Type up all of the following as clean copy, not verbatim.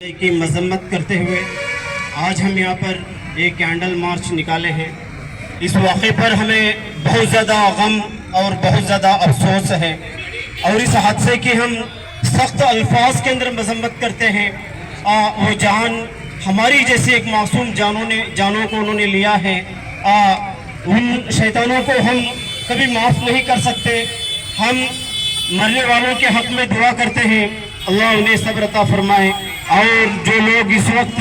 की मजम्मत करते हुए आज हम यहाँ पर एक कैंडल मार्च निकाले हैं। इस वाक़े पर हमें बहुत ज़्यादा गम और बहुत ज़्यादा अफसोस है और इस हादसे की हम सख्त अल्फाज के अंदर मजम्मत करते हैं। वो जान हमारी जैसे एक मासूम जानों को उन्होंने लिया है। उन शैतानों को हम कभी माफ़ नहीं कर सकते। हम मरने वालों के हक़ में दुआ करते हैं, अल्लाह उन्हें सब्र अता फरमाए। और जो लोग इस वक्त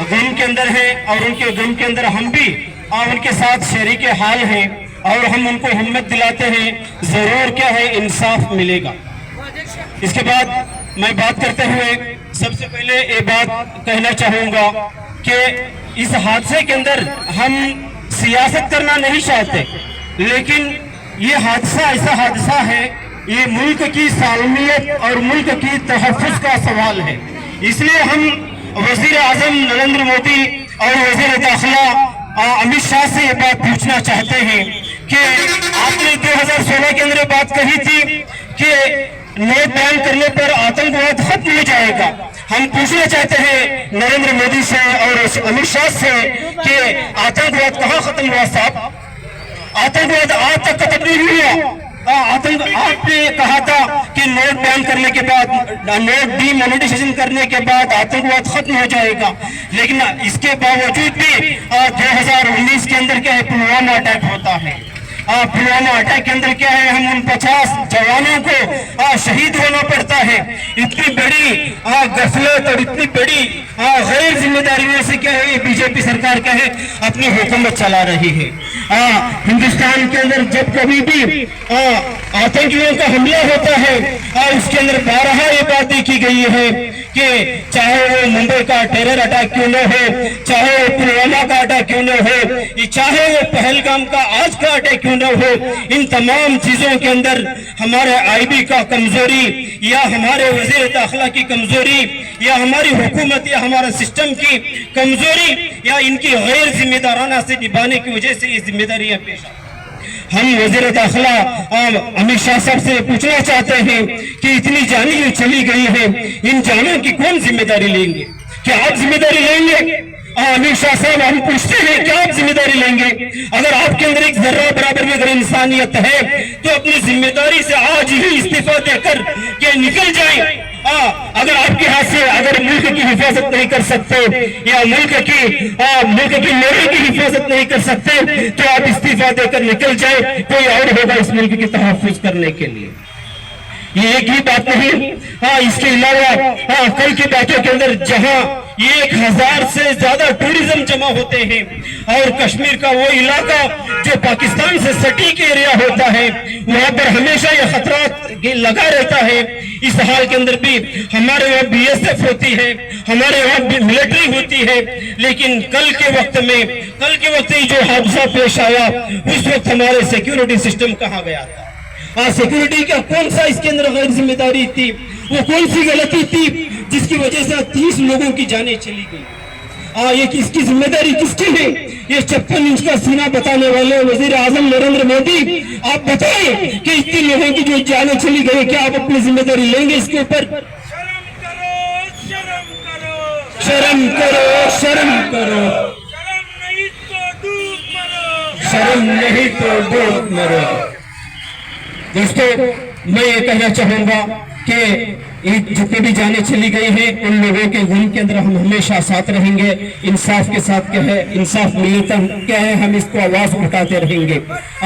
गम के अंदर हैं और उनके गम के अंदर हम भी उनके साथ शरीक हाल हैं और हम उनको हिम्मत दिलाते हैं, ज़रूर क्या है इंसाफ मिलेगा। इसके बाद मैं बात करते हुए सबसे पहले ये बात कहना चाहूँगा कि इस हादसे के अंदर हम सियासत करना नहीं चाहते, लेकिन ये हादसा ऐसा हादसा है, ये मुल्क की सालमियत और मुल्क की तहफ़्फ़ुज़ का सवाल है। इसलिए हम वज़ीर आज़म नरेंद्र मोदी और वज़ीर दाखिला अमित शाह से ये बात पूछना चाहते हैं कि आपने 2016 के अंदर बात कही थी कि नोट बैन करने पर आतंकवाद खत्म हो जाएगा। हम पूछना चाहते हैं नरेंद्र मोदी से और अमित शाह से कि आतंकवाद कहाँ खत्म हुआ साहब? आतंकवाद आज तक खत्म नहीं हुआ। आपने कहा था कि नोट बैन करने के बाद, नोट डीमोनेटाइजेशन करने के बाद आतंकवाद खत्म हो जाएगा, लेकिन इसके बावजूद भी 2019 के अंदर क्या है, पुलवामा अटैक होता है। पुलवामा अटैक के अंदर क्या है, हम उन 50 जवानों को शहीद होना पड़ता है। इतनी बड़ी गफलत और इतनी बड़ी गैर जिम्मेदारियों से क्या है बीजेपी सरकार क्या है अपनी हुकूमत चला रही है। हिंदुस्तान के अंदर जब कभी भी आतंकियों का हमला होता है उसके अंदर 12 ये बात देखी गई है कि चाहे वो मुंबई का टेरर अटैक क्यों न हो, चाहे वो पुलवामा का अटैक क्यों न हो, चाहे वो पहलगाम का आज का अटैक क्यों न हो, इन तमाम चीजों के अंदर हमारे आईबी का कमजोरी या हमारे वज़ीर दाखिला की कमजोरी या हमारी हुकूमत या हमारा सिस्टम की कमजोरी या इनकी गैर जिम्मेदाराना से निभाने की वजह से ये जिम्मेदारियां पेश आती। हम वज़ीर दाखिला अमित शाह साहब से पूछना चाहते हैं कि इतनी जानें चली गई है, इन जानों की कौन जिम्मेदारी लेंगे? क्या आप जिम्मेदारी लेंगे? अमित शाह साहब हम पूछते हैं क्या आप जिम्मेदारी लेंगे? अगर आपके अंदर एक जर्रा बराबर में अगर इंसानियत है तो अपनी जिम्मेदारी से आज ही इस्तीफा देकर के निकल जाए। अगर आपके हाथ से अगर मुल्क की हिफाजत नहीं कर सकते या मुल्क की लोगों की हिफाजत नहीं कर सकते तो आप इस्तीफा देकर निकल जाए, कोई और होगा इस मुल्क की तहफ़्फ़ुज़ करने के लिए। ये एक ही बात नहीं, इसके अलावा कल की बातों के अंदर जहां 1000 से ज्यादा टूरिज्म जमा होते हैं और कश्मीर का वो इलाका जो पाकिस्तान से सटीक एरिया होता है वहां पर हमेशा ये खतरा लगा रहता है। इस हाल के अंदर भी हमारे वहाँ BSF होती है, हमारे वहाँ मिलिट्री होती है, लेकिन कल के वक्त ही जो हादसा पेश आया उस वक्त हमारे सिक्योरिटी सिस्टम कहाँ गया था? सिक्योरिटी का कौन सा इसके अंदर गैर जिम्मेदारी थी? वो कौन सी गलती थी जिसकी वजह से 30 लोगों की जानें चली गई? ये किसकी जिम्मेदारी किसकी है? ये 56 इंच का सीना बताने वाले वज़ीर आज़म नरेंद्र मोदी, आप बताएं कि इतने लोगों की जो जानें चली गई, क्या आप अपनी जिम्मेदारी लेंगे इसके ऊपर? शर्म करो, शर्म करो, शर्म नहीं तो डूब मरो। दोस्तों, मैं ये कहना चाहूंगा कि जितनी भी जानें चली गई हैं उन लोगों के गम के अंदर हम हमेशा साथ रहेंगे। इंसाफ के साथ क्या है, इंसाफ मिले तब क्या है, हम इसको आवाज उठाते रहेंगे।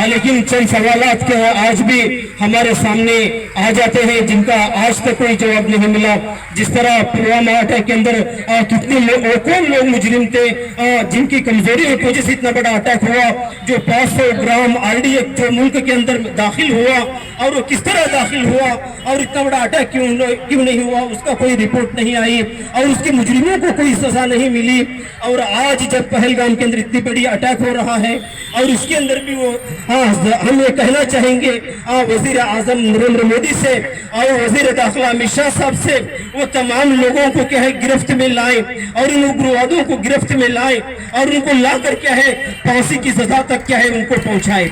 लेकिन चंद सवालात क्या है आज भी हमारे सामने आ जाते हैं जिनका आज तक कोई जवाब नहीं मिला। जिस तरह पुलवामा अटैक के अंदर कितने लोग, कौन लोग मुजरिम थे जिनकी कमजोरी की वजह से इतना बड़ा अटैक हुआ, जो 500 ग्राम RDX जो मुल्क के अंदर दाखिल हुआ और वो किस तरह दाखिल हुआ और इतना बड़ा अटैक क्यों नहीं हुआ, उसका कोई रिपोर्ट नहीं आई और उसके मुजरिमों को कोई सजा नहीं मिली। और आज जब पहलगाम के अंदर इतनी बड़ी अटैक हो रहा है और उसके अंदर भी वो हम ये कहना चाहेंगे वज़ीर आज़म नरेंद्र मोदी से और वज़ीर दाखिला अमित शाह साहब से, वो तमाम लोगों को क्या है गिरफ्त में लाए और इन उग्रवादियों को गिरफ्त में लाए और उनको ला कर क्या है फांसी की सजा तक क्या है उनको पहुंचाए।